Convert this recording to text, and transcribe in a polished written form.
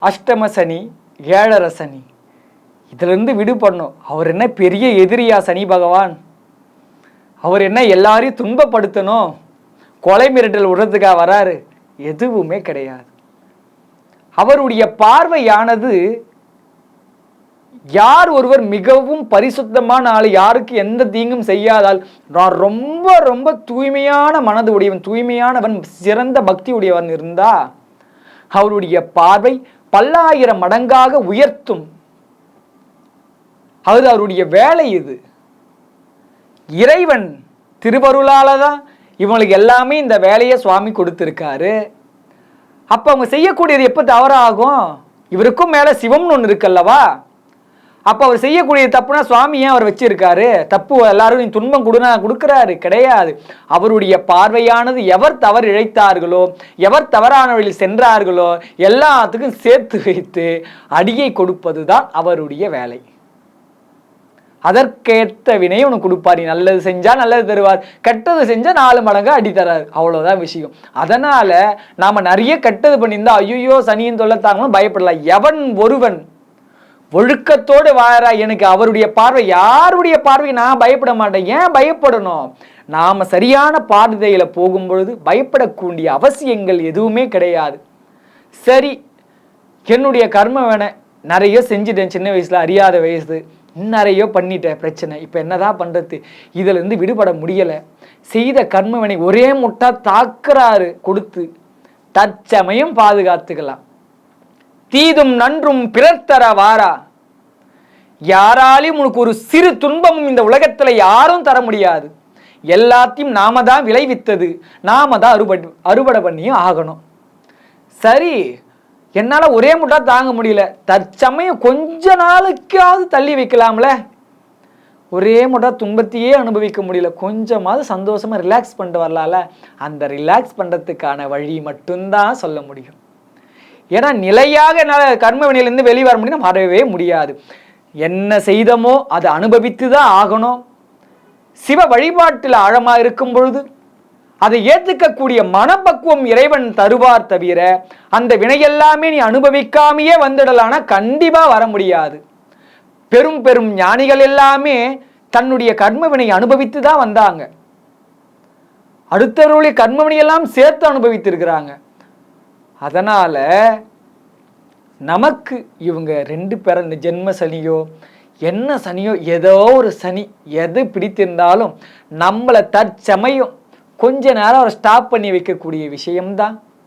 அஷ்டம சனி, ஏழரை சனி, இதிலிருந்து விடுபடணும். அவர் என்ன பெரிய எதிரியா சனி பகவான்? அவர் என்ன எல்லாரையும் துன்பப்படுத்தணும், கொலை மிரட்டல் விடுறதுக்காக வராரு? எதுவுமே கிடையாது. அவருடைய பார்வையானது யார் ஒருவர் மிகவும் பரிசுத்தமான ஆள், யாருக்கு எந்த தீங்கும் செய்யாதால், நான் ரொம்ப ரொம்ப தூய்மையான மனது உடையவன், தூய்மையானவன், சிறந்த பக்தி உடையவன் இருந்தா அவருடைய பார்வை பல்லாயிரம் மடங்காக உயர்த்தும். அது அவருடைய வேலை. இது இறைவன் திருவருளால தான் இவங்களுக்கு எல்லாமே இந்த வேலையை சுவாமி கொடுத்திருக்காரு. அப்ப அவங்க செய்யக்கூடியது எப்ப தவறாகும்? இவருக்கும் மேல சிவம்னு ஒன்று இருக்குல்லவா? அப்ப அவர் செய்யக்கூடிய தப்புனா சுவாமி ஏன் அவர் வச்சிருக்காரு? தப்பு எல்லாரும் நீ துன்பம் கொடுக்கிறாரு கிடையாது. அவருடைய பார்வையானது எவர் தவறு இழைத்தார்களோ, எவர் தவறான வழியில் சென்றார்களோ எல்லாத்துக்கும் சேர்த்து வைத்து அடியை கொடுப்பதுதான் அவருடைய வேலை. அதற்கேற்ற வினை உனக்கு கொடுப்பார். நீ நல்லது செஞ்சா நல்லது தருவார், கெட்டது செஞ்சா 4 மடங்கு அடி தராரு. அவ்வளவுதான் விஷயம். அதனால நாம நிறைய கெட்டது பண்ணியிருந்தா ஐயோ சனியின் தொல்லத்தாங்களும் பயப்படலாம். எவன் ஒருவன் ஒழுக்கத்தோடு வாழறா, எனக்கு அவருடைய பார்வை, யாருடைய பார்வை நான் பயப்பட மாட்டேன். ஏன் பயப்படணும்? நாம சரியான பாதையில போகும்பொழுது பயப்படக்கூடிய அவசியங்கள் எதுவுமே கிடையாது. சரி, என்னுடைய கர்ம வேண நிறைய செஞ்சுட்டேன், சின்ன வயசுல அறியாத வயசு, நிறைய பண்ணிட்டேன், பிரச்சனை. இப்ப என்னதான் பண்றது? இதுல இருந்து விடுபட முடியல. செய்த கர்மவினை ஒரே முட்டா தாக்குறாரு கொடுத்து, தற்சமயம் பாதுகாத்துக்கலாம். தீதும் நன்றும் பிறர் தர வாரா. யாராலையும் உனக்கு ஒரு சிறு துன்பமும் இந்த உலகத்துல யாரும் தர முடியாது. எல்லாத்தையும் நாம தான் விளைவித்தது, நாம தான் அறுவடை பண்ணியும் ஆகணும். சரி, என்னால ஒரே முட்டா தாங்க முடியல, தற்சமயம் கொஞ்ச நாளுக்காவது தள்ளி வைக்கலாம்ல. ஒரே முட்டா துன்பத்தையே அனுபவிக்க முடியல, கொஞ்சமாவது சந்தோஷமா ரிலாக்ஸ் பண்ணிட்டு வரலாம்ல. அந்த ரிலாக்ஸ் பண்றதுக்கான வழி மட்டும்தான் சொல்ல முடியும். ஏன்னா நிலையாக என்னால் கர்ம வினையிலிருந்து வெளியே வர முடியும், வரவே முடியாது. என்ன செய்தமோ அதை அனுபவித்து தான் ஆகணும். சிவ வழிபாட்டில் ஆழமா இருக்கும் பொழுது அதை ஏற்றுக்கக்கூடிய மனப்பக்குவம் இறைவன் தருவார் தவிர அந்த வினையெல்லாமே நீ அனுபவிக்காமையே வந்துடலானா கண்டிப்பா வர முடியாது. பெரும் பெரும் ஞானிகள் எல்லாமே தன்னுடைய கர்ம வினை அனுபவித்து தான் வந்தாங்க. அடுத்தவர்களுடைய கர்ம வினையெல்லாம் சேர்த்து அனுபவித்திருக்கிறாங்க. அதனால நமக்கு இவங்க 2 பேரும் இந்த ஜென்ம சனியோ என்ன சனியோ ஏதோ ஒரு சனி எது பிடித்திருந்தாலும் நம்மளை தற்சமயம் கொஞ்ச நேரம் ஸ்டாப் பண்ணி வைக்கக்கூடிய விஷயம்தான்